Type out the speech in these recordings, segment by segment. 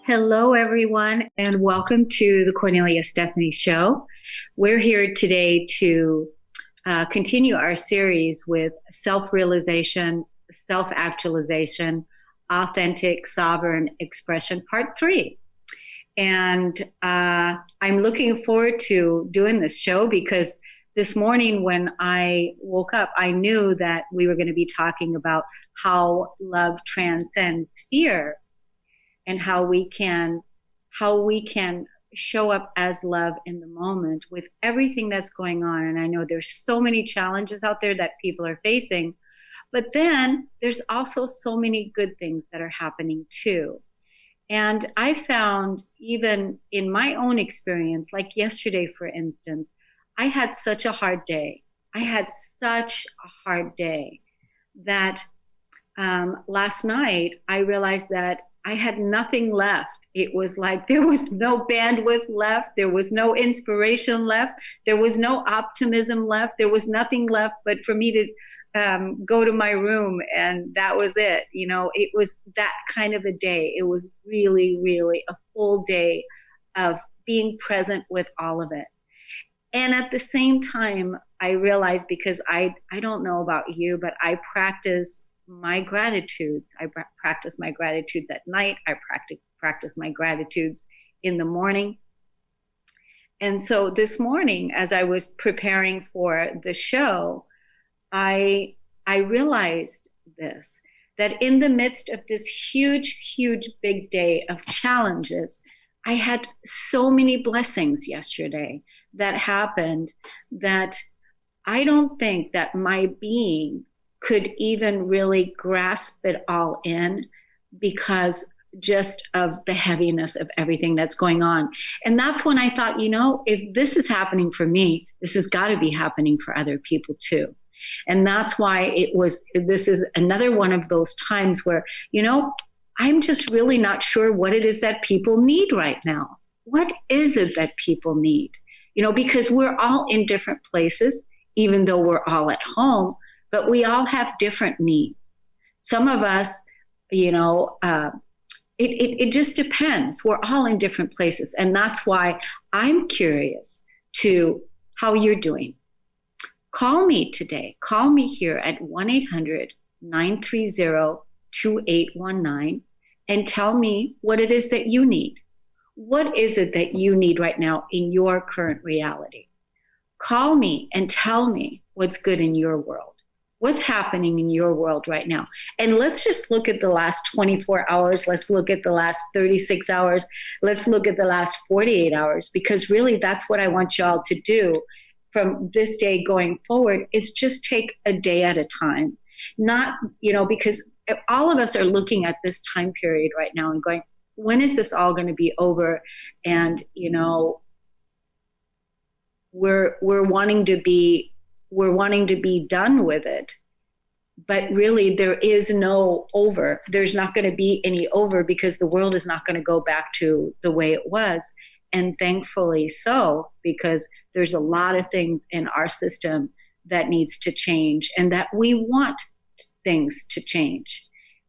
Hello, everyone, and welcome to the Cornelia Stephanie Show. We're here today to continue our series with self-realization, self-actualization, authentic, sovereign expression, part 3. And I'm looking forward to doing this show because this morning when I woke up, I knew that we were going to be talking about how love transcends fear and how we can show up as love in the moment with everything that's going on. And I know there's so many challenges out there that people are facing, but then there's also so many good things that are happening too. And I found, even in my own experience, like yesterday, for instance, I had such a hard day. That last night I realized that I had nothing left. It was like there was no bandwidth left. There was no inspiration left. There was no optimism left. There was nothing left but for me to go to my room, and that was it. You know, it was that kind of a day. It was really, really a full day of being present with all of it. And at the same time, I realized, because I don't know about you, but I practice my gratitudes. I practice my gratitudes at night. I practice my gratitudes in the morning. And so this morning, as I was preparing for the show, I realized this, that in the midst of this huge, huge, big day of challenges, I had so many blessings yesterday that happened that I don't think that my being could even really grasp it all in, because just of the heaviness of everything that's going on. And that's when I thought, if this is happening for me, this has got to be happening for other people too. And that's why this is another one of those times where, I'm just really not sure what it is that people need right now. What is it that people need? Because we're all in different places, even though we're all at home, but we all have different needs. Some of us, it just depends. We're all in different places. And that's why I'm curious to how you're doing. Call me today. Call me here at 1-800-930-2819 and tell me what it is that you need. What is it that you need right now in your current reality? Call me and tell me what's good in your world. What's happening in your world right now? And let's just look at the last 24 hours. Let's look at the last 36 hours. Let's look at the last 48 hours, because really that's what I want y'all to do from this day going forward, is just take a day at a time. Not, because all of us are looking at this time period right now and going, when is this all going to be over? And, we're wanting to be done with it, but really there is no over. There's not going to be any over, because the world is not going to go back to the way it was. And thankfully so, because there's a lot of things in our system that needs to change, and that we want things to change.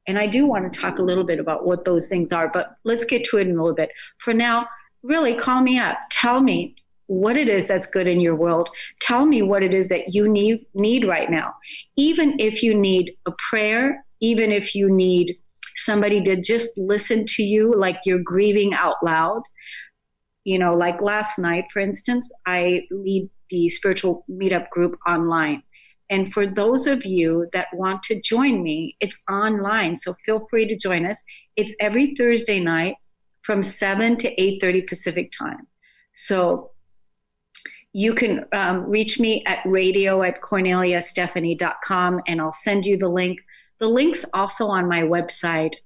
And I do want to talk a little bit about what those things are, but let's get to it in a little bit. For now, really call me up. Tell me what it is that's good in your world. Tell me what it is that you need right now. Even if you need a prayer, even if you need somebody to just listen to you, like you're grieving out loud. Like last night, for instance, I lead the spiritual meetup group online. And for those of you that want to join me, it's online. So feel free to join us. It's every Thursday night from 7 to 8:30 Pacific time. So you can reach me at radio@corneliastephanie.com, and I'll send you the link. The link's also on my website.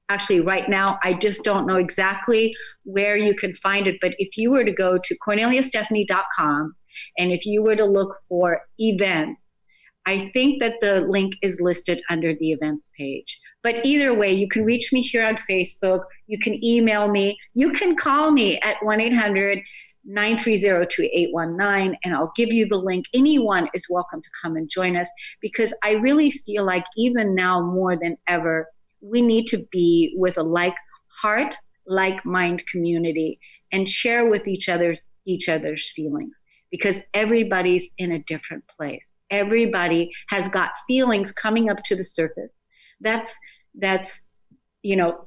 Actually, right now, I just don't know exactly where you can find it. But if you were to go to corneliastephanie.com, and if you were to look for events, I think that the link is listed under the events page. But either way, you can reach me here on Facebook. You can email me. You can call me at 1-800-930-2819, and I'll give you the link. Anyone is welcome to come and join us, because I really feel like even now more than ever, we need to be with a like heart, like-minded community and share with each other's feelings, because everybody's in a different place. Everybody has got feelings coming up to the surface. That's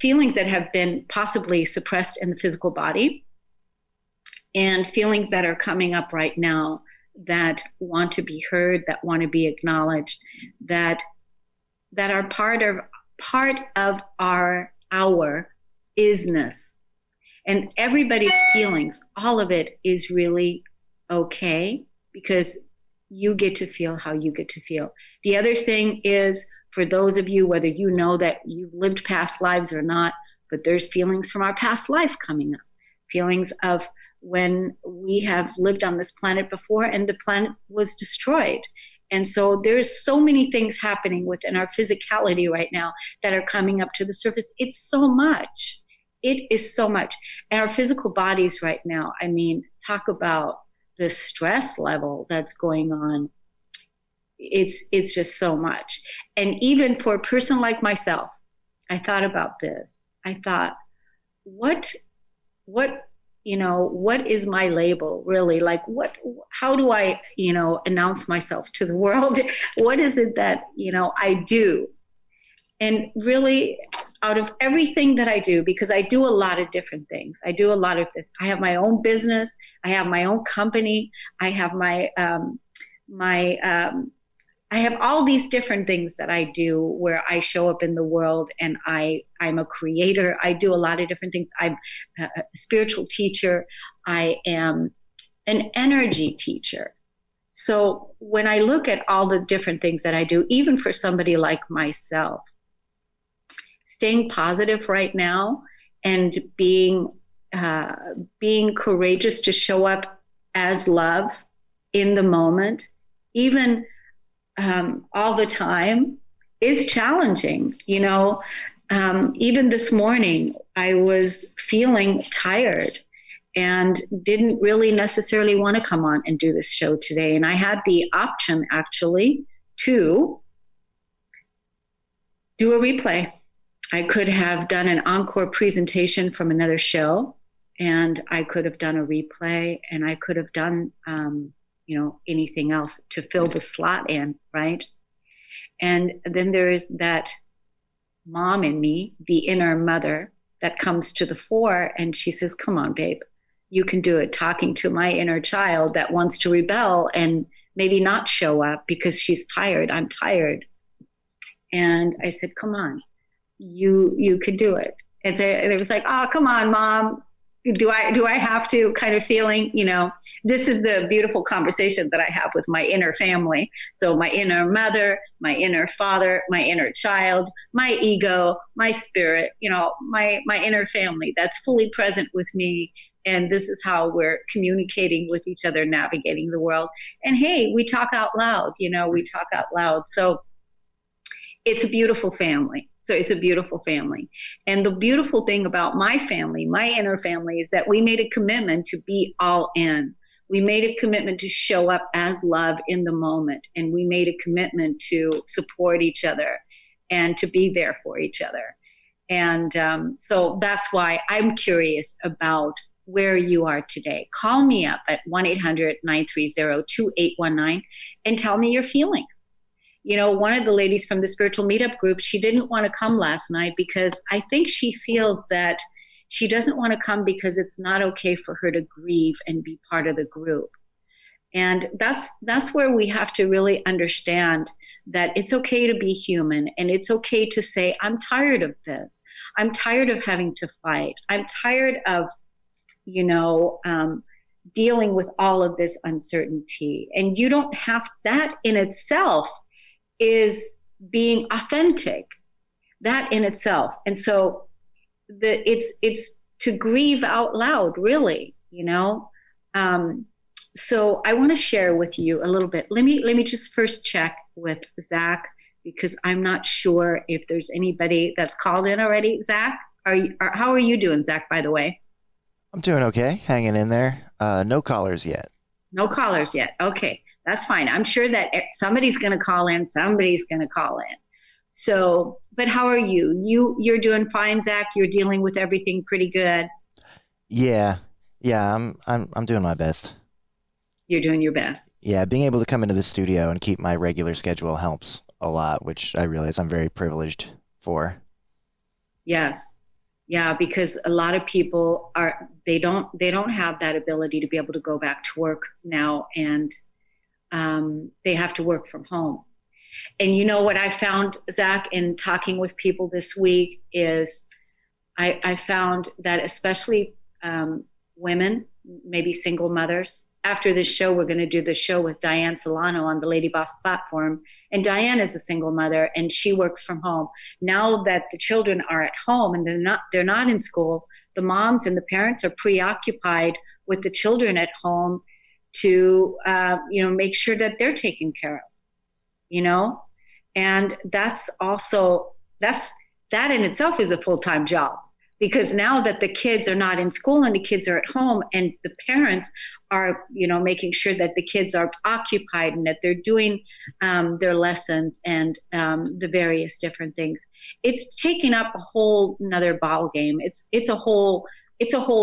feelings that have been possibly suppressed in the physical body, and feelings that are coming up right now that want to be heard, that want to be acknowledged, that are part of our isness. And everybody's feelings, all of it is really okay, because you get to feel how you get to feel. The other thing is, for those of you, whether you know that you've lived past lives or not, but there's feelings from our past life coming up, feelings of when we have lived on this planet before and the planet was destroyed. And so there's so many things happening within our physicality right now that are coming up to the surface. It's so much. It is so much. And our physical bodies right now, I mean, talk about the stress level that's going on. It's just so much. And even for a person like myself, I thought about this. I thought, what is my label really? Like, how do I, announce myself to the world? What is it that, I do? And really, out of everything that I do, because I do a lot of different things. I have my own business. I have my own company. I have I have all these different things that I do where I show up in the world, and I'm a creator. I do a lot of different things. I'm a spiritual teacher. I am an energy teacher. So when I look at all the different things that I do, even for somebody like myself, staying positive right now and being courageous to show up as love in the moment, even all the time, is challenging. Even this morning, I was feeling tired and didn't really necessarily want to come on and do this show today. And I had the option, actually, to do a replay. I could have done an encore presentation from another show, and I could have done a replay, and I could have done anything else to fill the slot in, right? And then there is that mom in me, the inner mother, that comes to the fore, and she says, come on, babe, you can do it, talking to my inner child that wants to rebel and maybe not show up because she's tired. I'm tired. And I said, come on, you could do it. And so it was like, oh, come on, mom. Do I have to, kind of feeling, this is the beautiful conversation that I have with my inner family. So my inner mother, my inner father, my inner child, my ego, my spirit, my inner family that's fully present with me. And this is how we're communicating with each other, navigating the world. And hey, we talk out loud, we talk out loud. So it's a beautiful family. And the beautiful thing about my family, my inner family, is that we made a commitment to be all in. We made a commitment to show up as love in the moment. And we made a commitment to support each other and to be there for each other. And so that's why I'm curious about where you are today. Call me up at 1-800-930-2819 and tell me your feelings. One of the ladies from the spiritual meetup group, she didn't want to come last night because I think she feels that she doesn't want to come because it's not okay for her to grieve and be part of the group. And that's where we have to really understand that it's okay to be human, and it's okay to say, I'm tired of this. I'm tired of having to fight. I'm tired of, dealing with all of this uncertainty. And you don't have, that in itself is being authentic, that in itself. And so it's to grieve out loud, really, so I want to share with you a little bit. Let me just first check with Zach, because I'm not sure if there's anybody that's called in already. Zach, how are you doing, Zach, by the way? I'm doing okay, hanging in there. No callers yet. No callers yet. Okay. That's fine. I'm sure that somebody's going to call in. So, but how are you? You're doing fine, Zach. You're dealing with everything pretty good. Yeah. Yeah, I'm doing my best. You're doing your best. Yeah, being able to come into the studio and keep my regular schedule helps a lot, which I realize I'm very privileged for. Yes. Yeah, because a lot of people are they don't have that ability to be able to go back to work now, and they have to work from home. And you know what I found, Zach, in talking with people this week is I found that especially women, maybe single mothers, after this show, we're going to do the show with Diane Solano on the Lady Boss platform. And Diane is a single mother and she works from home. Now that the children are at home and they're not in school, the moms and the parents are preoccupied with the children at home to make sure that they're taken care of, you know? And that's that in itself is a full-time job, because now that the kids are not in school and the kids are at home and the parents are making sure that the kids are occupied and that they're doing their lessons and the various different things, it's taken up a whole another ball game. It's a whole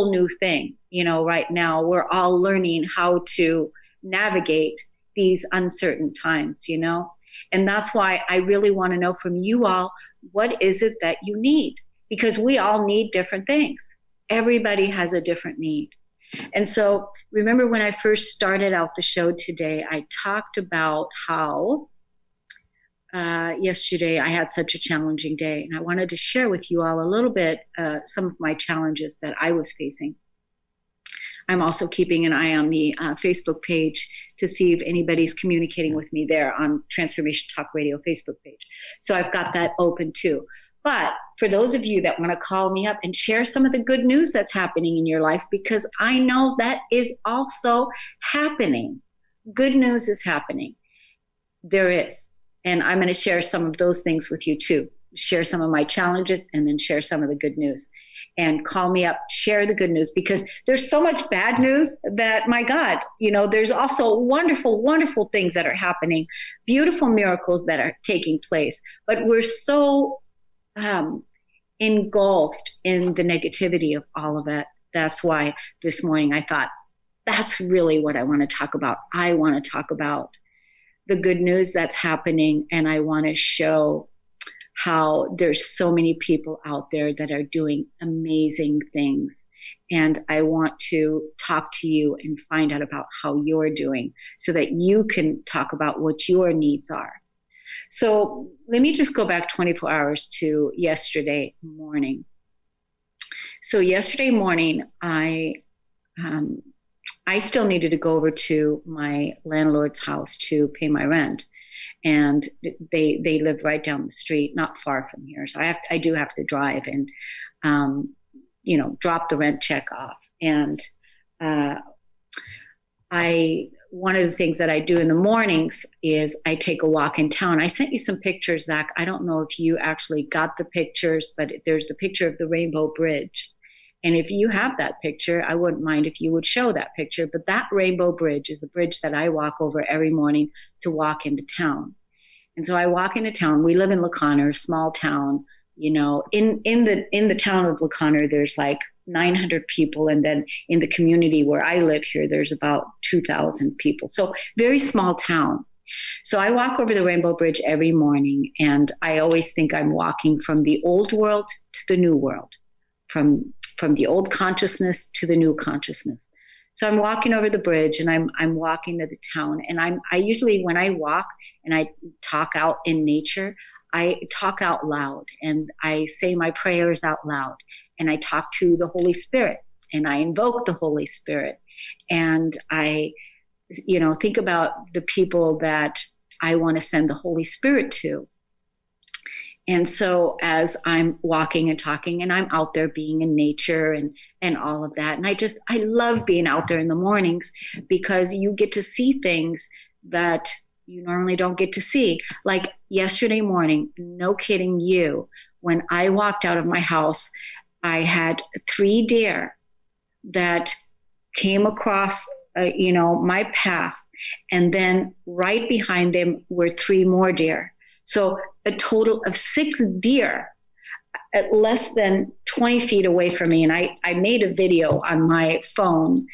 new thing. Right now we're all learning how to navigate these uncertain times. And that's why I really want to know from you all, what is it that you need? Because we all need different things. Everybody has a different need. And so remember when I first started out the show today, I talked about how yesterday I had such a challenging day. And I wanted to share with you all a little bit some of my challenges that I was facing. I'm also keeping an eye on the Facebook page to see if anybody's communicating with me there on Transformation Talk Radio Facebook page. So I've got that open too. But for those of you that want to call me up and share some of the good news that's happening in your life, because I know that is also happening. Good news is happening. There is. And I'm going to share some of those things with you too. Share some of my challenges and then share some of the good news. And call me up, share the good news, because there's so much bad news that, my God, there's also wonderful, wonderful things that are happening, beautiful miracles that are taking place. But we're so engulfed in the negativity of all of it. That's why this morning I thought, that's really what I want to talk about. I want to talk about the good news that's happening, and I want to show how there's so many people out there that are doing amazing things. And I want to talk to you and find out about how you're doing so that you can talk about what your needs are. So let me just go back 24 hours to yesterday morning. So yesterday morning, I still needed to go over to my landlord's house to pay my rent. And they live right down the street, not far from here. So I do have to drive and, drop the rent check off. And one of the things that I do in the mornings is I take a walk in town. I sent you some pictures, Zach. I don't know if you actually got the pictures, but there's the picture of the Rainbow Bridge. And if you have that picture, I wouldn't mind if you would show that picture. But that Rainbow Bridge is a bridge that I walk over every morning to walk into town. And so I walk into town. We live in La Conner, a small town. In the town of La Conner, there's like 900 people. And then in the community where I live here, there's about 2,000 people. So very small town. So I walk over the Rainbow Bridge every morning. And I always think I'm walking from the old world to the new world, from the old consciousness to the new consciousness. So I'm walking over the bridge and I'm walking to the town, and I usually, when I walk and I talk out in nature, I talk out loud and I say my prayers out loud, and I talk to the Holy Spirit and I invoke the Holy Spirit, and I think about the people that I want to send the Holy Spirit to. And so as I'm walking and talking and I'm out there being in nature and all of that, and I love being out there in the mornings, because you get to see things that you normally don't get to see. Like yesterday morning, no kidding you, when I walked out of my house, I had 3 deer that came across my path, and then right behind them were 3 more deer. So a total of 6 deer at less than 20 feet away from me. And I made a video on my phone,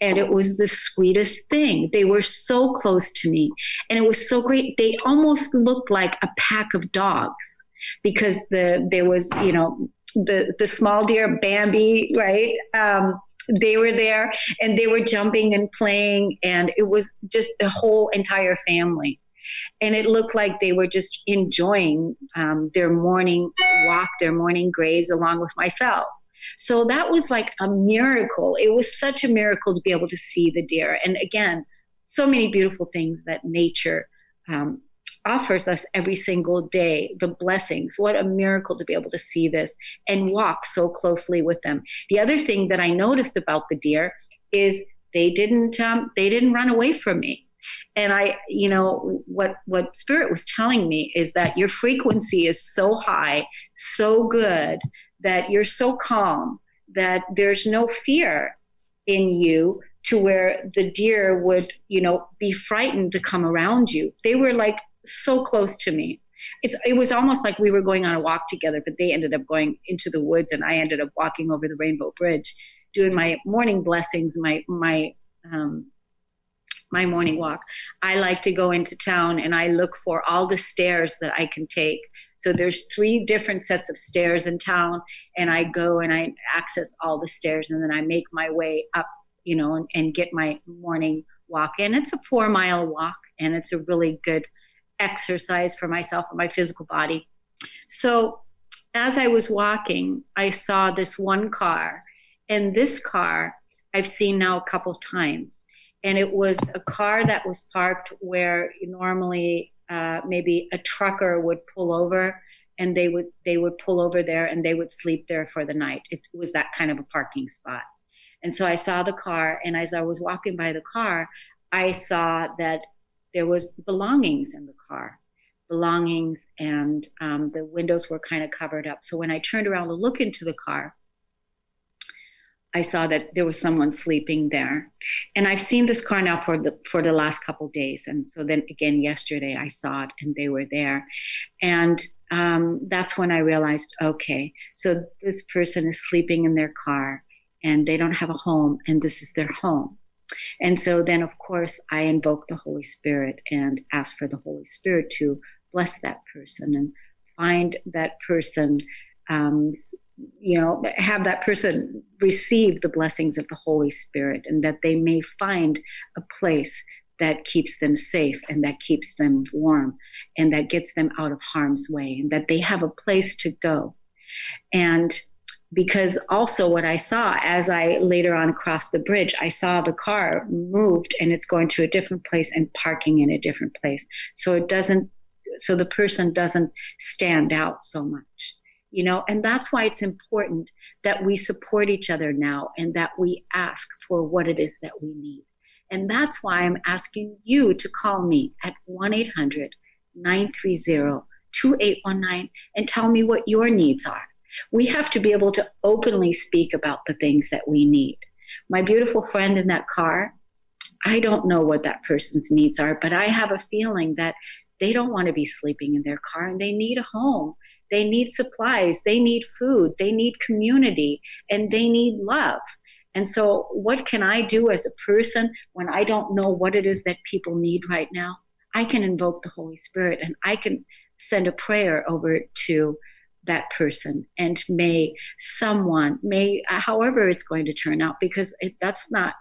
and it was the sweetest thing. They were so close to me, and it was so great. They almost looked like a pack of dogs, because there was, the small deer, Bambi, right? They were there, and they were jumping and playing, and it was just the whole entire family. And it looked like they were just enjoying their morning walk, their morning graze along with myself. So that was like a miracle. It was such a miracle to be able to see the deer. And again, so many beautiful things that nature offers us every single day, the blessings. What a miracle to be able to see this and walk so closely with them. The other thing that I noticed about the deer is they didn't run away from me. And what Spirit was telling me is that your frequency is so high, so good, that you're so calm, that there's no fear in you to where the deer would, be frightened to come around you. They were like so close to me. It was almost like we were going on a walk together, but they ended up going into the woods, and I ended up walking over the Rainbow Bridge, doing my morning blessings, my morning walk. I like to go into town and I look for all the stairs that I can take. So there's 3 different sets of stairs in town, and I go and I access all the stairs, and then I make my way up, and get my morning walk in. It's a 4-mile walk, and it's a really good exercise for myself and my physical body. So as I was walking, I saw this one car, and this car I've seen now a couple of times. And it was a car that was parked where normally maybe a trucker would pull over, and they would pull over there and they would sleep there for the night. It was that kind of a parking spot. And so I saw the car, and as I was walking by the car, I saw that there was belongings in the car, and the windows were kind of covered up. So when I turned around to look into the car, I saw that there was someone sleeping there. And I've seen this car now for the last couple of days. And so then again, yesterday I saw it, and they were there. And that's when I realized, okay, so this person is sleeping in their car, and they don't have a home, and this is their home. And so then, of course, I invoke the Holy Spirit and ask for the Holy Spirit to bless that person and find that person, have that person receive the blessings of the Holy Spirit, and that they may find a place that keeps them safe, and that keeps them warm, and that gets them out of harm's way, and that they have a place to go. And because also what I saw as I later on crossed the bridge, I saw the car moved, and it's going to a different place and parking in a different place. So the person doesn't stand out so much. And that's why it's important that we support each other now, and that we ask for what it is that we need. And that's why I'm asking you to call me at 1-800-930-2819 and tell me what your needs are. We have to be able to openly speak about the things that we need. My beautiful friend in that car, I don't know what that person's needs are, but I have a feeling that they don't want to be sleeping in their car, and they need a home. They need supplies, they need food, they need community, and they need love. And so what can I do as a person when I don't know what it is that people need right now? I can invoke the Holy Spirit, and I can send a prayer over to that person, and however it's going to turn out, because that's not,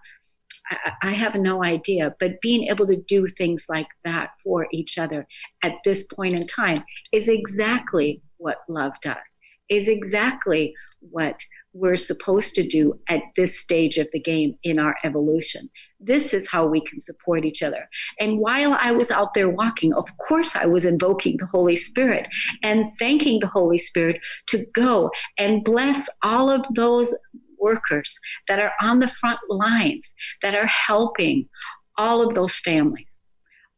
I have no idea, but being able to do things like that for each other at this point in time is exactly what love does, is exactly what we're supposed to do at this stage of the game in our evolution. This is how we can support each other. And while I was out there walking, of course, I was invoking the Holy Spirit and thanking the Holy Spirit to go and bless all of those workers that are on the front lines, that are helping all of those families,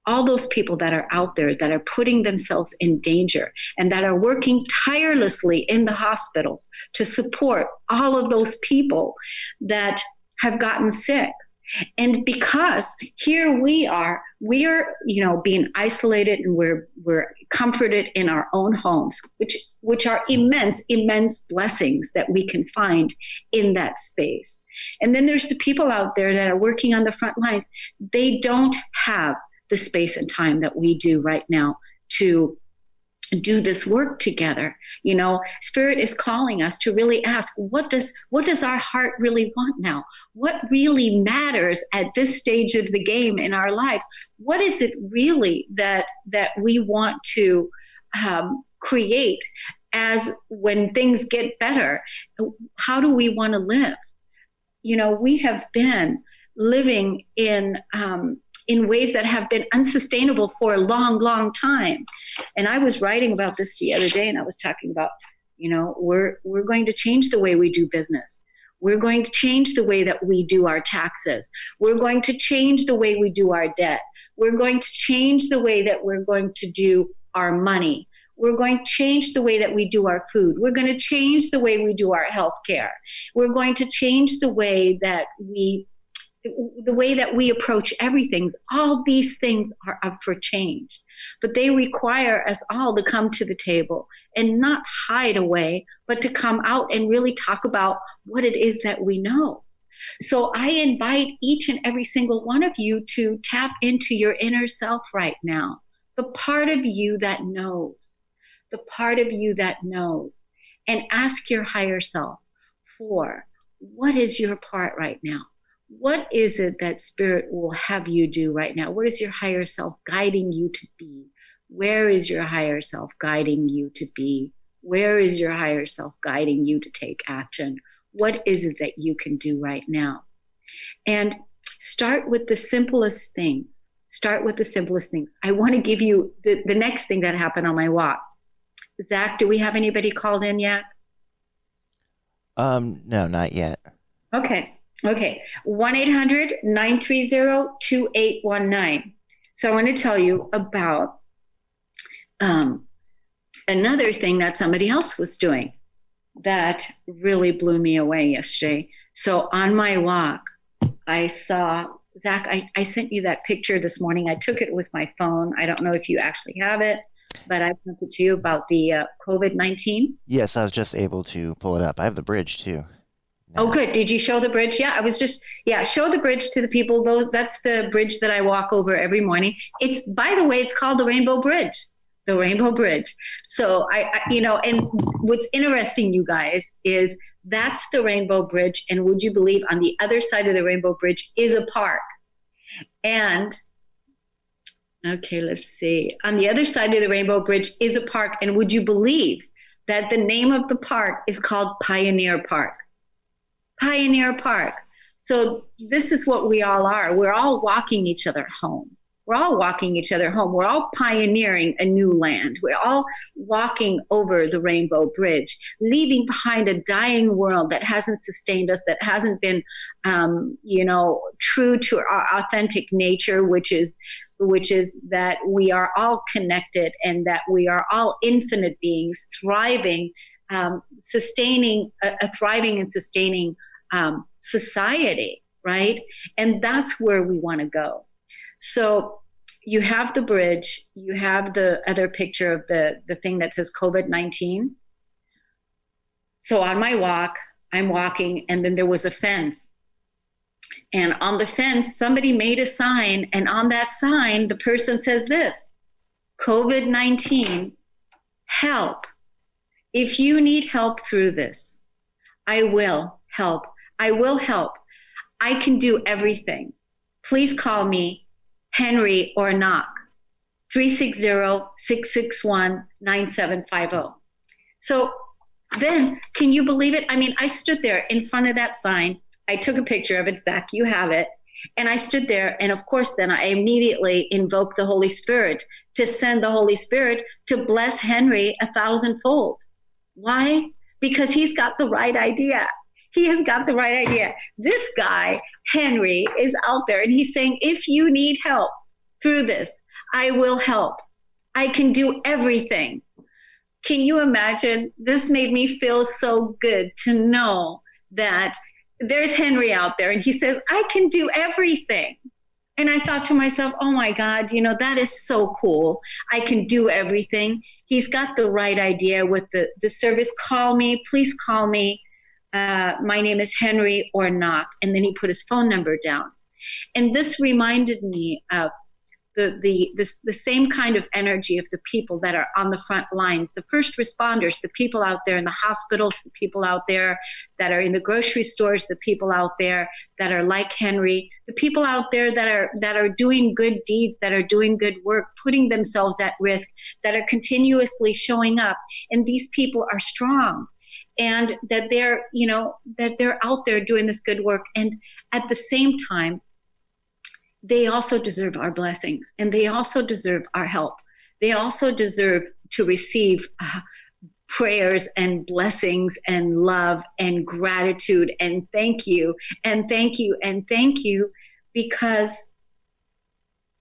all those people that are out there that are putting themselves in danger, and that are working tirelessly in the hospitals to support all of those people that have gotten sick. And because here we are, being isolated, and we're comforted in our own homes, which are immense blessings that we can find in that space. And then there's the people out there that are working on the front lines. They don't have the space and time that we do right now to do this work together. Spirit is calling us to really ask, what does our heart really want now? What really matters at this stage of the game in our lives? What is it really that we want to create as when things get better? How do we want to live? We have been living in ways that have been unsustainable for a long time. And I was writing about this the other day, and I was talking about, we're going to change the way we do business. We're going to change the way that we do our taxes. We're going to change the way we do our debt. We're going to change the way that we're going to do our money. We're going to change the way that we do our food. We're going to change the way we do our health care. We're going to change the way that we approach everything. All these things are up for change, but they require us all to come to the table and not hide away, but to come out and really talk about what it is that we know. So I invite each and every single one of you to tap into your inner self right now, the part of you that knows, and ask your higher self for what is your part right now. What is it that Spirit will have you do right now? What is your higher self guiding you to be? Where is your higher self guiding you to be? Where is your higher self guiding you to take action? What is it that you can do right now? And start with the simplest things. I want to give you the next thing that happened on my walk. Zach, do we have anybody called in yet? No, not yet. Okay. 1-800-930-2819. So I want to tell you about another thing that somebody else was doing that really blew me away yesterday. So on my walk, I saw, Zach, I sent you that picture this morning. I took it with my phone. I don't know if you actually have it, but I sent it to you about the COVID-19. Yes, I was just able to pull it up. I have the bridge too. Oh, good. Did you show the bridge? Yeah, show the bridge to the people. That's the bridge that I walk over every morning. By the way, it's called the Rainbow Bridge. So and what's interesting, you guys, is that's the Rainbow Bridge. And would you believe on the other side of the Rainbow Bridge is a park? And okay, let's see. On the other side of the Rainbow Bridge is a park. And would you believe that the name of the park is called Pioneer Park? Pioneer Park. So this is what we all are. We're all walking each other home. We're all pioneering a new land. We're all walking over the Rainbow Bridge, leaving behind a dying world that hasn't sustained us, that hasn't been, true to our authentic nature, which is that we are all connected and that we are all infinite beings thriving, sustaining a thriving and sustaining society, right? And that's where we want to go. So you have the bridge, you have the other picture of the thing that says COVID-19. So on my walk, I'm walking, and then there was a fence. And on the fence, somebody made a sign, and on that sign, the person says this: COVID-19, help. If you need help through this, I will help. I will help. I can do everything. Please call me Henry or knock 360-661-9750. So then, can you believe it? I mean, I stood there in front of that sign. I took a picture of it. Zach, you have it. And I stood there, and of course, then I immediately invoked the Holy Spirit to send the Holy Spirit to bless Henry 1,000-fold. Why? Because he's got the right idea. He has got the right idea. This guy, Henry, is out there, and he's saying, if you need help through this, I will help. I can do everything. Can you imagine? This made me feel so good to know that there's Henry out there, and he says, I can do everything. And I thought to myself, oh my God, that is so cool. I can do everything. He's got the right idea with the service. Call me, please call me. My name is Henry, or not. And then he put his phone number down. And this reminded me of the same kind of energy of the people that are on the front lines, the first responders, the people out there in the hospitals, the people out there that are in the grocery stores, the people out there that are like Henry, the people out there that are doing good deeds, that are doing good work, putting themselves at risk, that are continuously showing up. And these people are strong, and that they're out there doing this good work. And at the same time, they also deserve our blessings, and they also deserve our help. They also deserve to receive prayers and blessings and love and gratitude and thank you and thank you and thank you, because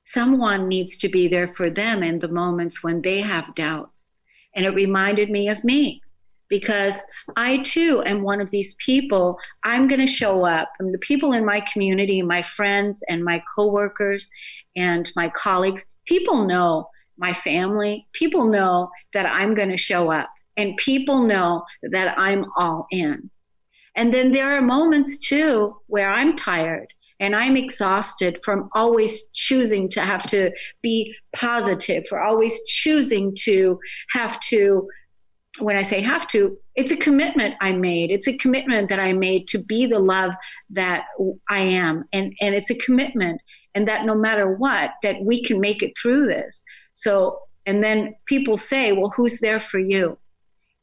someone needs to be there for them in the moments when they have doubts. And it reminded me of me, because I too am one of these people. I'm going to show up. And the people in my community, my friends and my coworkers and my colleagues, people know, my family, people know that I'm going to show up, and people know that I'm all in. And then there are moments too where I'm tired and I'm exhausted from always choosing to have to be positive, for always choosing to have to. When I say have to, it's a commitment I made. It's a commitment that I made to be the love that I am. And it's a commitment, and that no matter what, that we can make it through this. So, and then people say, well, who's there for you?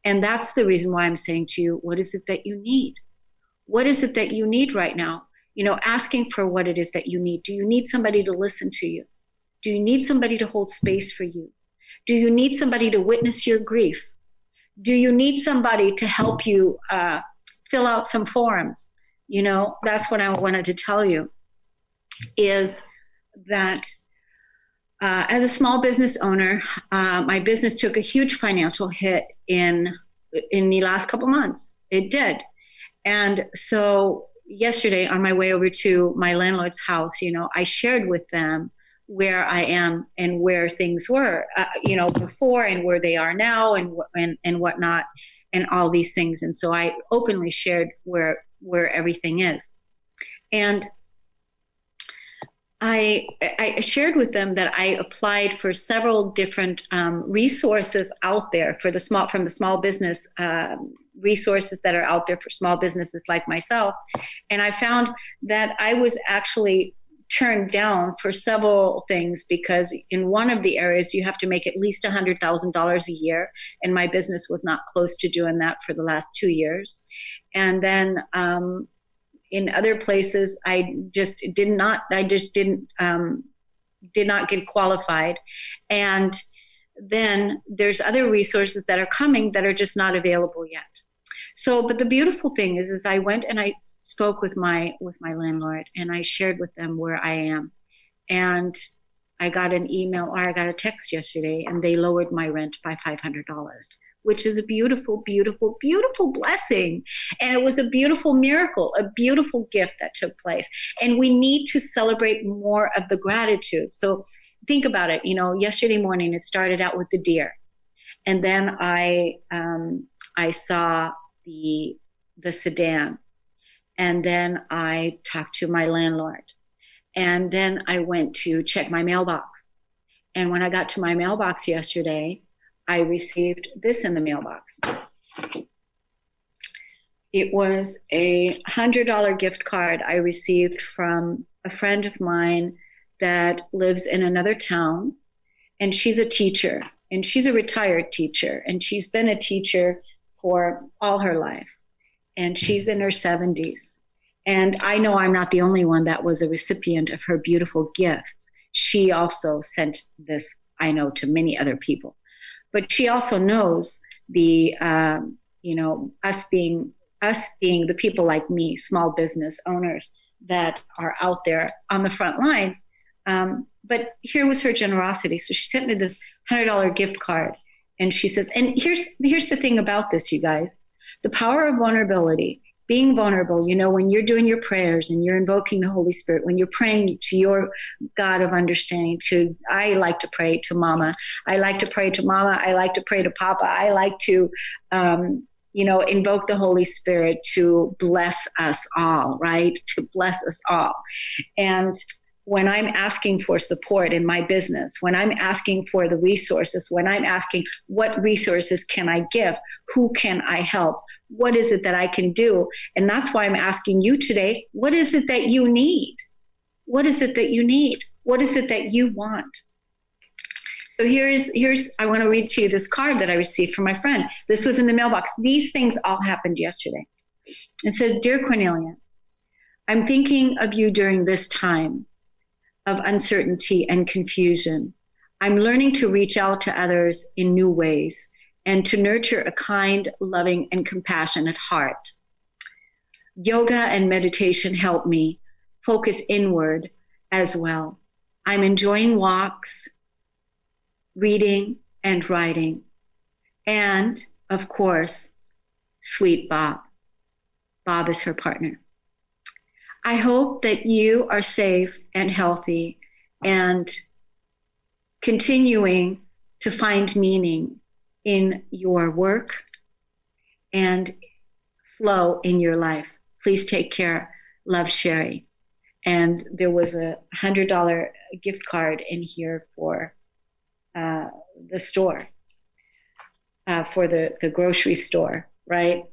And that's the reason why I'm saying to you, what is it that you need? What is it that you need right now? Asking for what it is that you need. Do you need somebody to listen to you? Do you need somebody to hold space for you? Do you need somebody to witness your grief? Do you need somebody to help you fill out some forms? That's what I wanted to tell you, is that as a small business owner, my business took a huge financial hit in the last couple months. It did. And so yesterday on my way over to my landlord's house, I shared with them where I am and where things were, before, and where they are now, and whatnot, and all these things. And so I openly shared where everything is. And I shared with them that I applied for several different resources out there from the small business resources that are out there for small businesses like myself. And I found that I was actually turned down for several things, because in one of the areas you have to make at least $100,000 a year, and my business was not close to doing that for the last 2 years. And then in other places, I did not get qualified. And then there's other resources that are coming that are just not available yet. So, but the beautiful thing is I went and I spoke with my landlord, and I shared with them where I am. And I got an email, or I got a text yesterday, and they lowered my rent by $500, which is a beautiful, beautiful, beautiful blessing. And it was a beautiful miracle, a beautiful gift that took place. And we need to celebrate more of the gratitude. So think about it. Yesterday morning, it started out with the deer. And then I saw the sedan. And then I talked to my landlord. And then I went to check my mailbox. And when I got to my mailbox yesterday, I received this in the mailbox. It was a $100 gift card I received from a friend of mine that lives in another town. And she's a teacher. And she's a retired teacher. And she's been a teacher for all her life. And she's in her 70s. And I know I'm not the only one that was a recipient of her beautiful gifts. She also sent this, I know, to many other people. But she also knows the, us being the people like me, small business owners that are out there on the front lines. But here was her generosity. So she sent me this $100 gift card. And she says, and here's the thing about this, you guys. The power of vulnerability, being vulnerable, when you're doing your prayers and you're invoking the Holy Spirit, when you're praying to your God of understanding, I like to pray to Mama. I like to pray to Mama. I like to pray to Papa. I like to, invoke the Holy Spirit to bless us all, right? To bless us all. And when I'm asking for support in my business, when I'm asking for the resources, when I'm asking what resources can I give, who can I help, what is it that I can do? And that's why I'm asking you today, what is it that you need? What is it that you need? What is it that you want? So here's I want to read to you this card that I received from my friend. This was in the mailbox. These things all happened yesterday. It says, Dear Kornelia, I'm thinking of you during this time of uncertainty and confusion. I'm learning to reach out to others in new ways and to nurture a kind, loving, and compassionate heart. Yoga and meditation help me focus inward as well. I'm enjoying walks, reading, and writing. And, of course, sweet Bob. Bob is her partner. I hope that you are safe and healthy and continuing to find meaning in your work and flow in your life. Please take care. Love, Sherry. And there was a $100 gift card in here for the store, for the grocery store, right?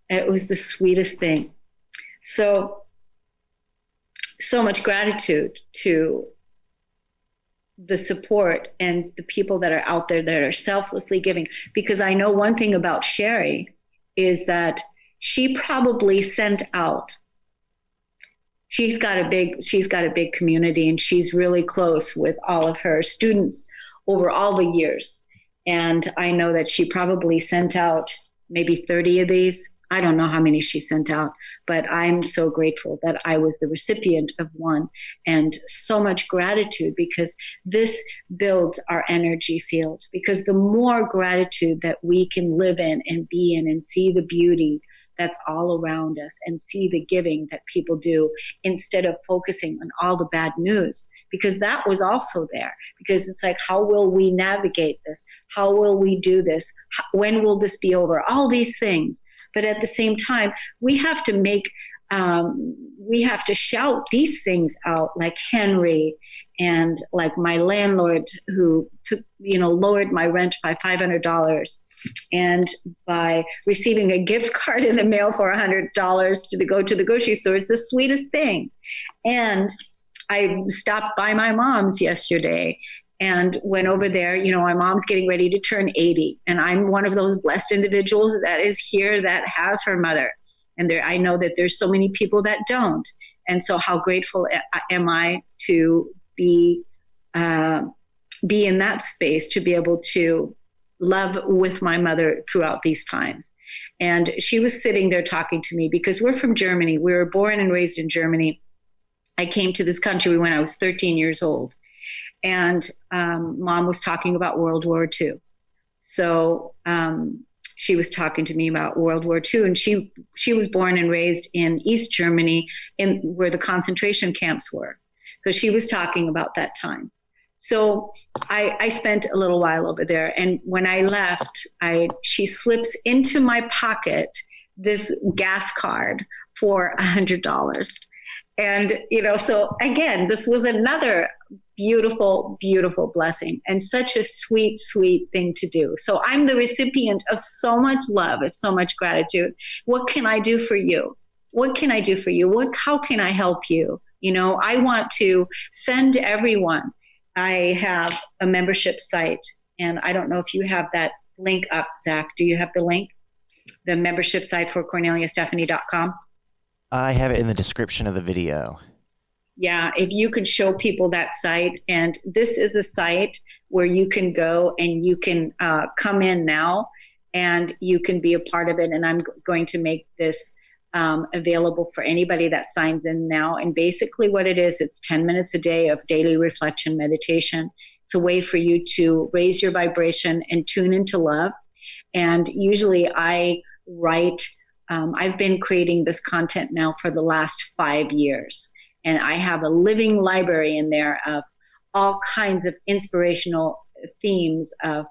And it was the sweetest thing. So much gratitude to the support and the people that are out there that are selflessly giving. Because I know one thing about Sherry is that she probably sent out, she's got a big community, and she's really close with all of her students over all the years. And I know that she probably sent out maybe 30 of these. I don't know how many she sent out, but I'm so grateful that I was the recipient of one, and so much gratitude, because this builds our energy field. Because the more gratitude that we can live in and be in and see the beauty that's all around us and see the giving that people do, instead of focusing on all the bad news, because that was also there. Because it's like, how will we navigate this? How will we do this? When will this be over? All these things. But at the same time, we have to shout these things out, like Henry, and like my landlord who lowered my rent by $500, and by receiving a gift card in the mail for $100 to go to the grocery store. It's the sweetest thing. And I stopped by my mom's yesterday and went over there. My mom's getting ready to turn 80. And I'm one of those blessed individuals that is here that has her mother. And I know that there's so many people that don't. And so how grateful am I to be in that space, to be able to love with my mother throughout these times. And she was sitting there talking to me, because we're from Germany. We were born and raised in Germany. I came to this country when I was 13 years old. And Mom was talking about World War II. So she was talking to me about World War II. And she was born and raised in East Germany, where the concentration camps were. So she was talking about that time. So I spent a little while over there. And when I left, she slips into my pocket this gas card for $100. And, so again, this was another beautiful, beautiful blessing, and such a sweet, sweet thing to do. So I'm the recipient of so much love, of so much gratitude. What can I do for you? What can I do for you? How can I help you? I want to send everyone. I have a membership site, and I don't know if you have that link up, Zach. Do you have the link? The membership site for KorneliaStephanie.com? I have it in the description of the video. Yeah, if you could show people that site. And this is a site where you can go and you can come in now, and you can be a part of it. And I'm going to make this available for anybody that signs in now. And basically what it is, it's 10 minutes a day of daily reflection meditation. It's a way for you to raise your vibration and tune into love. And usually I write I've been creating this content now for the last 5 years. And I have a living library in there of all kinds of inspirational themes of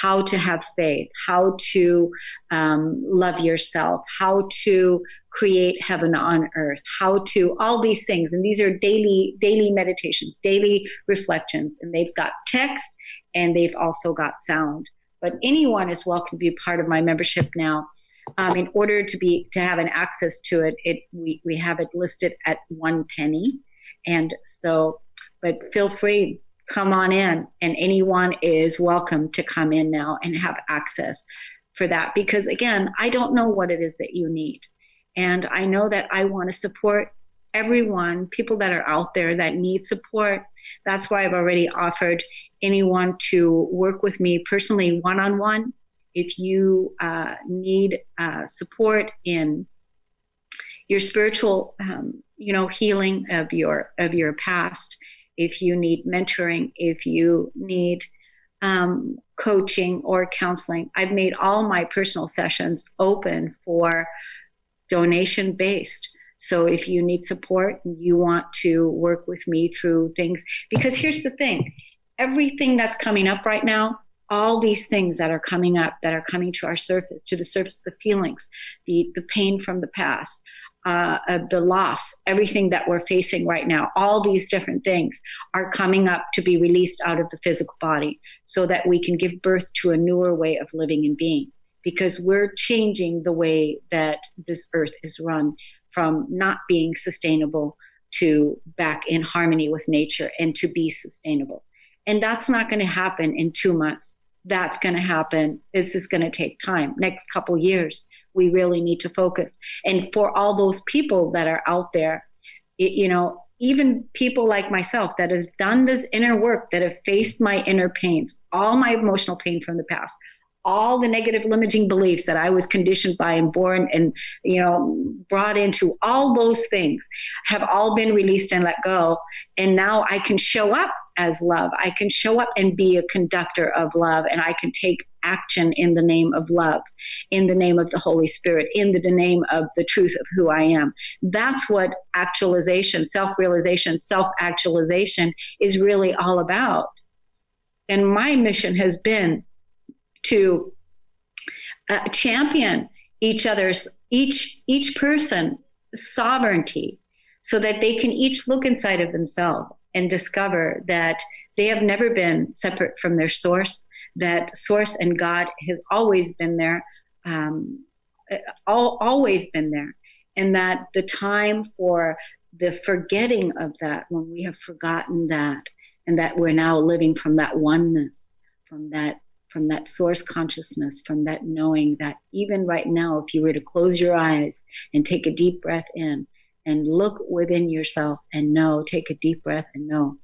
how to have faith, how to love yourself, how to create heaven on earth, how to all these things. And these are daily meditations, daily reflections. And they've got text and they've also got sound. But anyone is welcome to be part of my membership now. In order to have an access to it, we have it listed at 1 penny. And so, but feel free, come on in, and anyone is welcome to come in now and have access for that. Because again, I don't know what it is that you need. And I know that I want to support everyone, people that are out there that need support. That's why I've already offered anyone to work with me personally one-on-one. If you need support in your spiritual, healing of your past, if you need mentoring, if you need coaching or counseling, I've made all my personal sessions open for donation based. So if you need support and you want to work with me through things, because here's the thing, everything that's coming up right now, all these things that are coming up, that are coming to the surface, the feelings, the pain from the past, the loss, everything that we're facing right now, all these different things are coming up to be released out of the physical body so that we can give birth to a newer way of living and being. Because we're changing the way that this earth is run from not being sustainable to back in harmony with nature and to be sustainable. And that's not going to happen in 2 months. That's going to happen. This is going to take time. Next couple years, we really need to focus. And for all those people that are out there, even people like myself that has done this inner work, that have faced my inner pains, all my emotional pain from the past, all the negative limiting beliefs that I was conditioned by and born and, brought into, all those things have all been released and let go. And now I can show up as love. I can show up and be a conductor of love, and I can take action in the name of love, in the name of the Holy Spirit, in the name of the truth of who I am. That's what actualization, self-realization, self-actualization is really all about. And my mission has been to champion each person's sovereignty so that they can each look inside of themselves and discover that they have never been separate from their source, that source and God has always been there, always been there. And that the time for the forgetting of that, when we have forgotten that, and that we're now living from that oneness, from that source consciousness, from that knowing that even right now, if you were to close your eyes and take a deep breath in and look within yourself and take a deep breath and know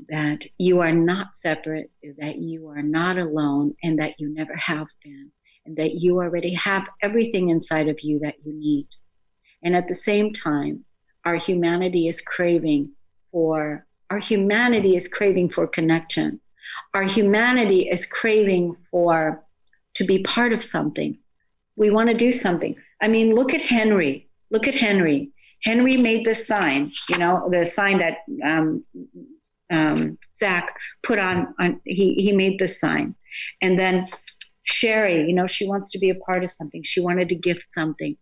that you are not separate, that you are not alone, and that you never have been, and that you already have everything inside of you that you need. And at the same time, our humanity is craving for connection. Our humanity is craving to be part of something. We want to do something. I mean, look at Henry. Henry made this sign, the sign that Zach put on he made this sign. And then Sherry, she wants to be a part of something. She wanted to gift something.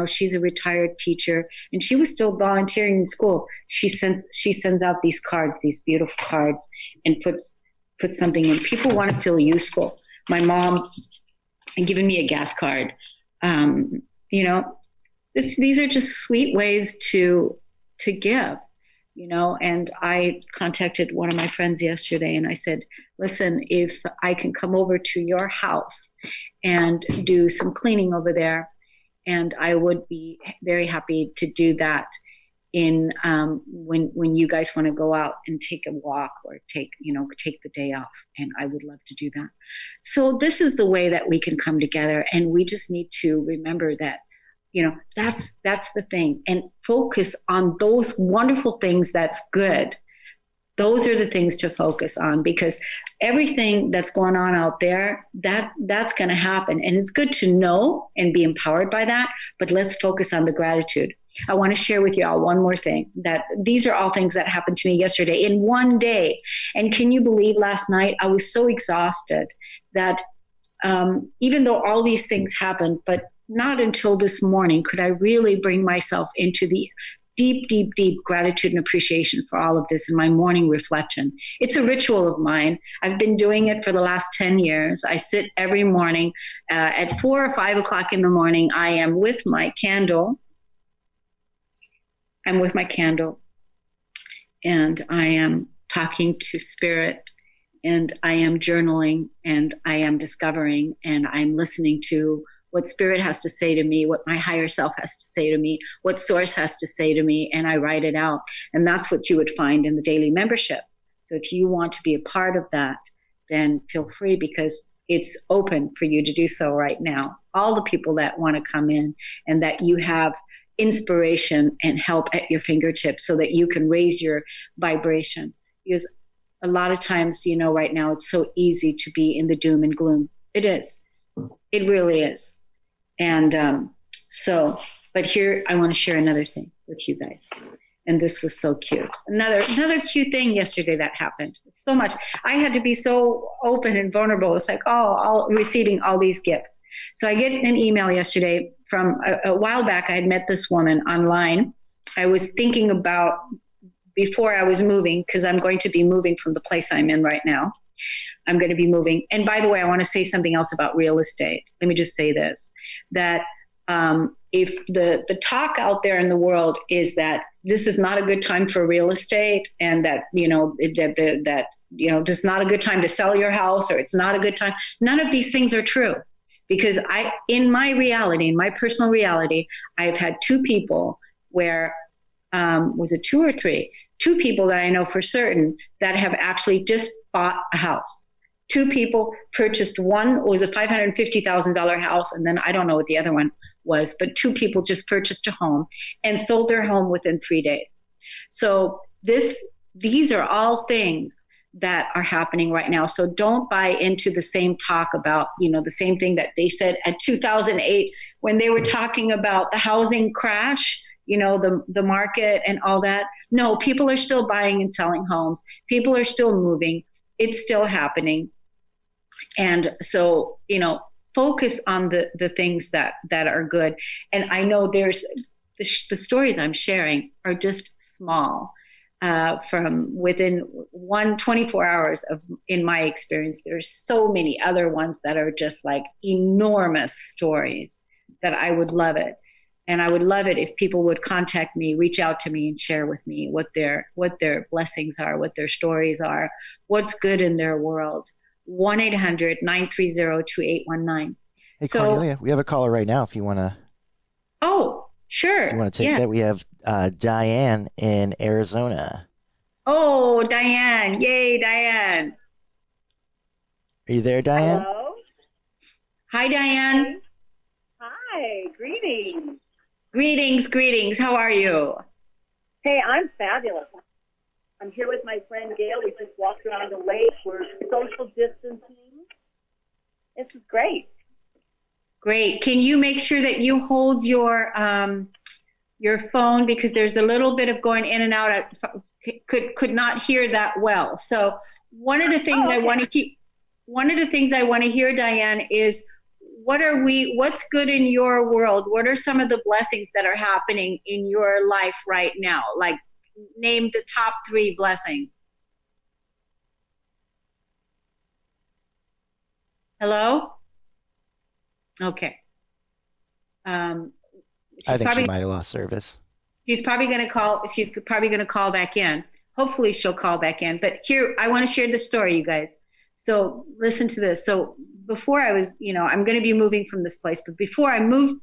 She's a retired teacher and she was still volunteering in school. She sends out these cards, these beautiful cards, and puts something in. People want to feel useful. My mom had given me a gas card. These are just sweet ways to give, and I contacted one of my friends yesterday and I said, listen, if I can come over to your house and do some cleaning over there, and I would be very happy to do that when you guys want to go out and take a walk or take the day off, and I would love to do that. So this is the way that we can come together, and we just need to remember that, that's the thing, and focus on those wonderful things that's good, Those are the things to focus on, because everything that's going on out there, that's going to happen. And it's good to know and be empowered by that, but let's focus on the gratitude. I want to share with you all one more thing, that these are all things that happened to me yesterday in one day. And can you believe last night I was so exhausted that even though all these things happened, but not until this morning could I really bring myself into the deep, deep, deep gratitude and appreciation for all of this in my morning reflection. It's a ritual of mine. I've been doing it for the last 10 years. I sit every morning at 4 or 5 o'clock in the morning. I am with my candle. I'm with my candle, and I am talking to spirit, and I am journaling, and I am discovering, and I'm listening to what spirit has to say to me, what my higher self has to say to me, what source has to say to me, and I write it out. And that's what you would find in the daily membership. So if you want to be a part of that, then feel free, because it's open for you to do so right now. All the people that want to come in, and that you have inspiration and help at your fingertips so that you can raise your vibration. Because a lot of times, right now it's so easy to be in the doom and gloom. It is. It really is. And but here I want to share another thing with you guys. And this was so cute. Another cute thing yesterday that happened. So much. I had to be so open and vulnerable. It's like, all receiving all these gifts. So I get an email yesterday from a while back. I had met this woman online. I was thinking about, before I was moving, because I'm going to be moving from the place I'm in right now. I'm going to be moving. And by the way, I want to say something else about real estate. Let me just say this, that if the talk out there in the world is that this is not a good time for real estate, and that, this is not a good time to sell your house, or it's not a good time. None of these things are true, because in my personal reality, I've had two people where, was it two or three? Two people that I know for certain that have actually just bought a house. Two people purchased. One was a $550,000 house, and then I don't know what the other one was, but two people just purchased a home and sold their home within 3 days. So these are all things that are happening right now. So don't buy into the same talk about, the same thing that they said at 2008 when they were talking about the housing crash, the market and all that. No, people are still buying and selling homes. People are still moving. It's still happening. And so, focus on the things that are good. And I know there's the stories I'm sharing are just small from within 24 hours in my experience. There's so many other ones that are just like enormous stories that I would love it. And I would love it if people would contact me, reach out to me, and share with me what their blessings are, what their stories are, what's good in their world. 1-800-930-2819. Hey, Kornelia, we have a caller right now if you want to. Oh, sure. You want to take that? We have Diane in Arizona. Oh, Diane. Yay, Diane. Are you there, Diane? Hello. Hi, Diane. Hi. Greetings. Greetings. How are you? Hey, I'm fabulous. I'm here with my friend Gail. We just walked around the lake. We're social distancing. This is great. Great. Can you make sure that you hold your phone, because there's a little bit of going in and out. I could not hear that well. So one of the things I want to hear, Diane, is what's good in your world? What are some of the blessings that are happening in your life right now? Like, name the top 3 blessings. Hello? Okay. I think she might have lost service. She's probably going to call back in. Hopefully she'll call back in. But here, I want to share the story, you guys. So listen to this. So before I was, I'm going to be moving from this place, but before I moved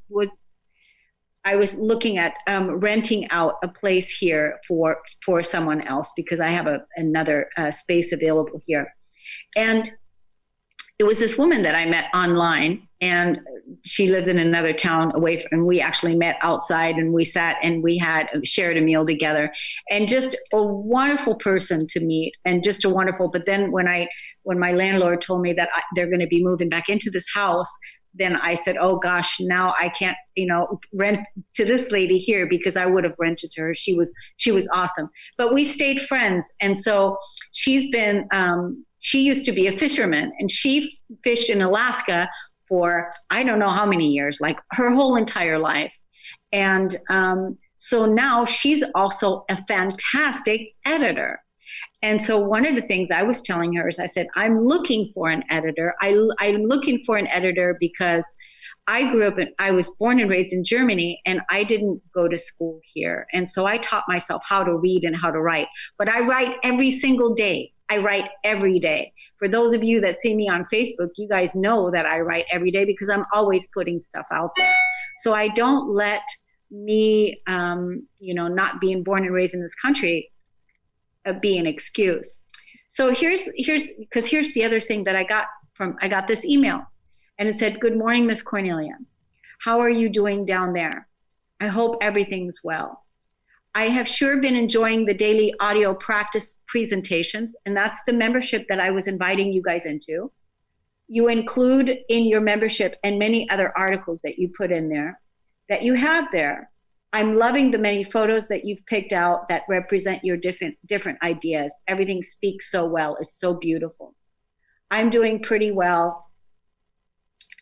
I was looking at renting out a place here for someone else, because I have another space available here. And it was this woman that I met online, and she lives in another town away from, and we actually met outside, and we sat and we had shared a meal together, and just a wonderful person to meet, and just a wonderful. But then when my landlord told me that they're going to be moving back into this house, then I said, oh gosh, now I can't, rent to this lady here, because I would have rented to her. She was awesome, but we stayed friends. And so she's been, she used to be a fisherman, and she fished in Alaska for, I don't know how many years, like her whole entire life. And so now she's also a fantastic editor. And so one of the things I was telling her is, I said, I'm looking for an editor. I'm looking for an editor because I was born and raised in Germany, and I didn't go to school here. And so I taught myself how to read and how to write. But I write every single day. I write every day. For those of you that see me on Facebook, you guys know that I write every day, because I'm always putting stuff out there. So I don't let me, not being born and raised in this country be an excuse. So here's the other thing that I got this email, and it said, good morning, Miss Kornelia. How are you doing down there? I hope everything's well. I have sure been enjoying the daily audio practice presentations, and that's the membership that I was inviting you guys into. You include in your membership and many other articles that you put in there, that you have there. I'm loving the many photos that you've picked out that represent your different ideas. Everything speaks so well. It's so beautiful. I'm doing pretty well.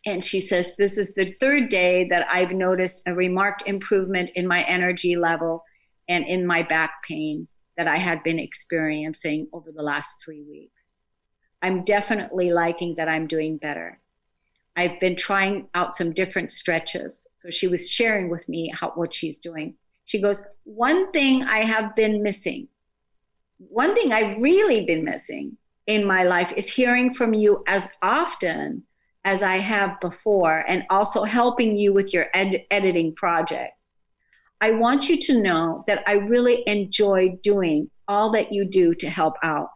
And she says, this is the third day that I've noticed a remarked improvement in my energy level and in my back pain that I had been experiencing over the last 3 weeks. I'm definitely liking that I'm doing better. I've been trying out some different stretches. So she was sharing with me what she's doing. She goes, one thing I have been missing, one thing I've really been missing in my life is hearing from you as often as I have before, and also helping you with your editing projects. I want you to know that I really enjoy doing all that you do to help out.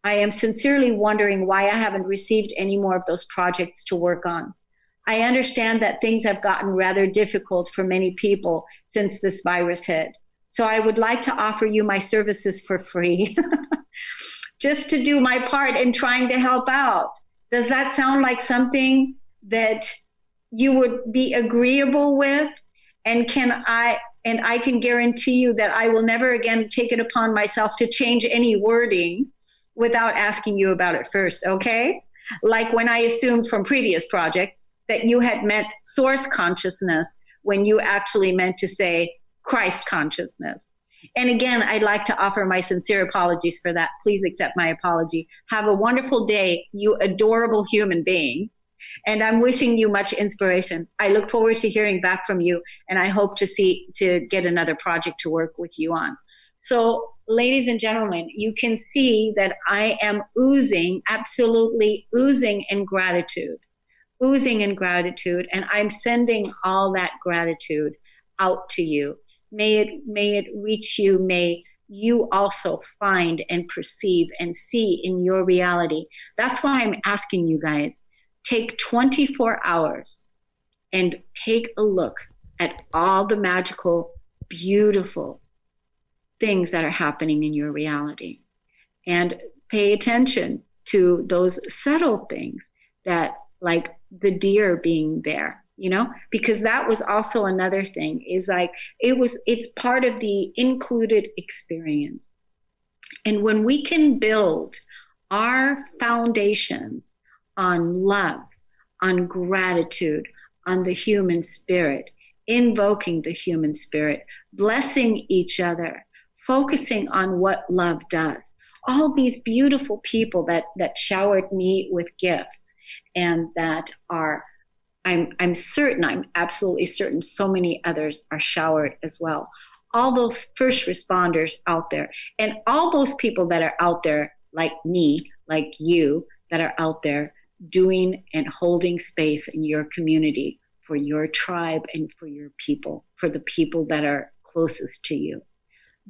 I am sincerely wondering why I haven't received any more of those projects to work on. I understand that things have gotten rather difficult for many people since this virus hit. So I would like to offer you my services for free, just to do my part in trying to help out. Does that sound like something that you would be agreeable with? And I can guarantee you that I will never again take it upon myself to change any wording without asking you about it first, okay? Like when I assumed from previous project that you had meant source consciousness when you actually meant to say Christ consciousness. And again, I'd like to offer my sincere apologies for that. Please accept my apology. Have a wonderful day, you adorable human being. And I'm wishing you much inspiration. I look forward to hearing back from you, and I hope to get another project to work with you on. So, ladies and gentlemen, you can see that I am absolutely oozing in gratitude, and I'm sending all that gratitude out to you. May it reach you. May you also find and perceive and see in your reality. That's why I'm asking you guys, take 24 hours and take a look at all the magical, beautiful things that are happening in your reality, and pay attention to those subtle things, that like the deer being there, because that was also another thing, is like it's part of the included experience. And when we can build our foundations on love, on gratitude, on the human spirit, invoking the human spirit, blessing each other, focusing on what love does. All these beautiful people that showered me with gifts, and that are, I'm absolutely certain so many others are showered as well. All those first responders out there, and all those people that are out there like me, like you, that are out there doing and holding space in your community for your tribe and for your people, for the people that are closest to you.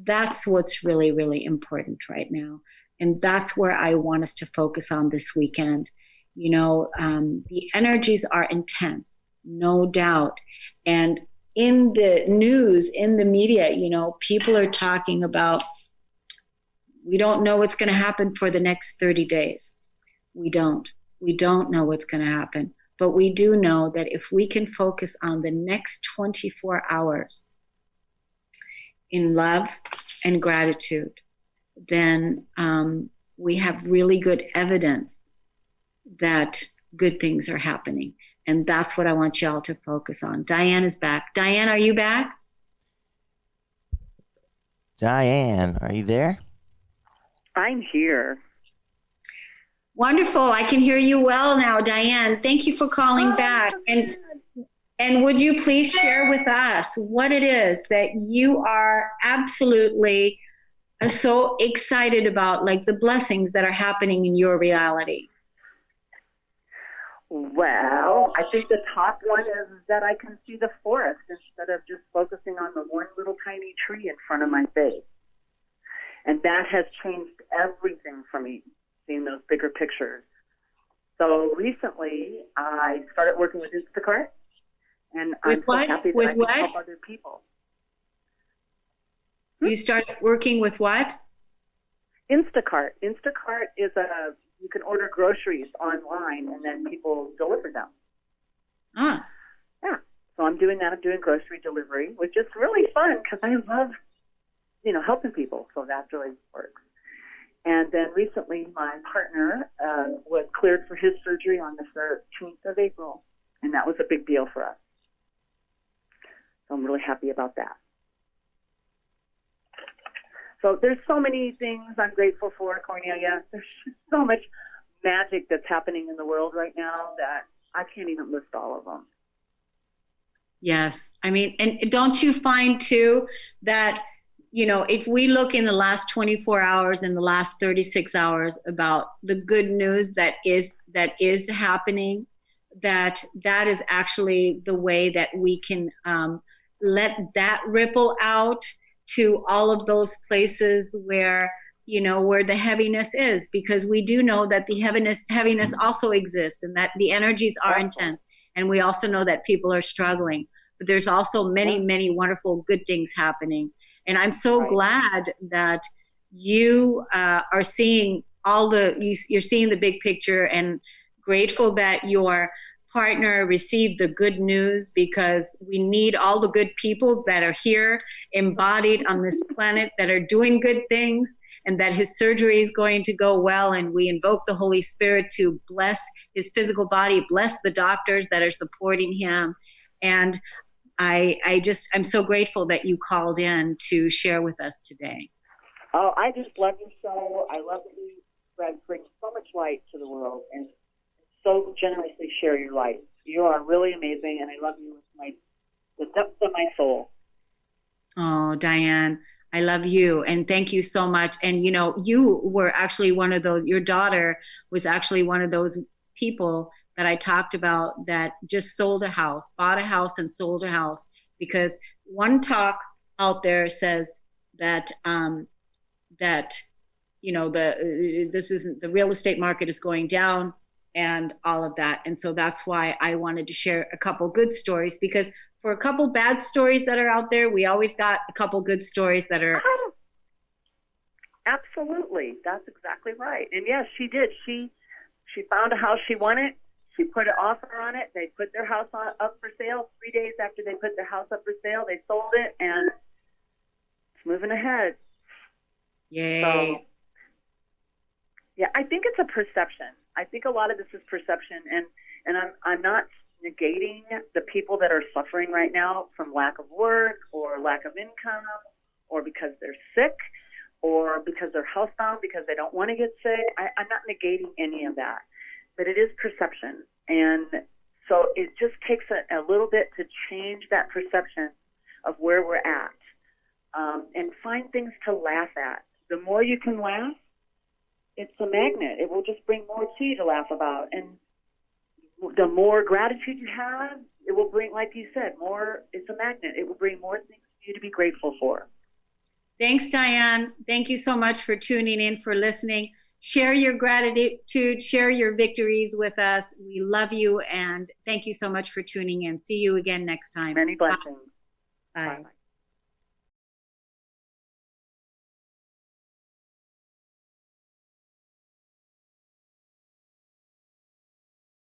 That's what's really, really important right now. And that's where I want us to focus on this weekend, The energies are intense, no doubt. And in the news, in the media, people are talking about, we don't know what's going to happen for the next 30 days. We don't. We don't know what's going to happen. But we do know that if we can focus on the next 24 hours in love and gratitude, then we have really good evidence that good things are happening. And that's what I want y'all to focus on. Diane is back. Diane, are you back? Diane, are you there? I'm here. Wonderful. I can hear you well now, Diane. Thank you for calling back. And would you please share with us what it is that you are absolutely so excited about, like the blessings that are happening in your reality? Well, I think the top one is that I can see the forest instead of just focusing on the one little tiny tree in front of my face. And that has changed everything for me, seeing those bigger pictures. So recently, I started working with Instacart, and I'm so happy that I can help other people. You started working with what? Instacart. Instacart is you can order groceries online, and then people deliver them. Ah. Yeah. So I'm doing that. I'm doing grocery delivery, which is really fun because I love, helping people. So that really works. And then recently, my partner was cleared for his surgery on the 13th of April, and that was a big deal for us. So I'm really happy about that. So there's so many things I'm grateful for, Kornelia. There's just so much magic that's happening in the world right now that I can't even list all of them. Yes. I mean, and don't you find too that, if we look in the last 24 hours and the last 36 hours about the good news that is happening, that is actually the way that we can let that ripple out to all of those places where the heaviness is, because we do know that the heaviness also exists, and that the energies are intense, and we also know that people are struggling, but there's also many wonderful good things happening. And I'm so glad that you are seeing you're seeing the big picture, and grateful that your partner received the good news, because we need all the good people that are here embodied on this planet that are doing good things, and that his surgery is going to go well. And we invoke the Holy Spirit to bless his physical body, bless the doctors that are supporting him. And I'm so grateful that you called in to share with us today. Oh, I just love your show. I love that you bring so much light to the world and so generously share your light. You are really amazing, and I love you with the depths of my soul. Oh, Diane, I love you, and thank you so much. And you were actually one of those. Your daughter was actually one of those people that I talked about that just bought a house and sold a house, because one talk out there says that the real estate market is going down and all of that. And so that's why I wanted to share a couple good stories, because for a couple bad stories that are out there, we always got a couple good stories that are. Oh, absolutely. That's exactly right. And yes, she did. She found a house she wanted. She put an offer on it. They put their house up for sale. 3 days after they put their house up for sale, they sold it, and it's moving ahead. Yay. So, yeah, I think it's a perception. I think a lot of this is perception, and I'm not negating the people that are suffering right now from lack of work or lack of income, or because they're sick, or because they're housebound because they don't want to get sick. I'm not negating any of that, but it is perception. And so it just takes a little bit to change that perception of where we're at, and find things to laugh at. The more you can laugh, it's a magnet. It will just bring more to you to laugh about. And the more gratitude you have, it will bring, like you said, more. It's a magnet. It will bring more things for you to be grateful for. Thanks, Diane. Thank you so much for tuning in, for listening. Share your gratitude, share your victories with us. We love you and thank you so much for tuning in. See you again next time. Many blessings. Bye. Bye.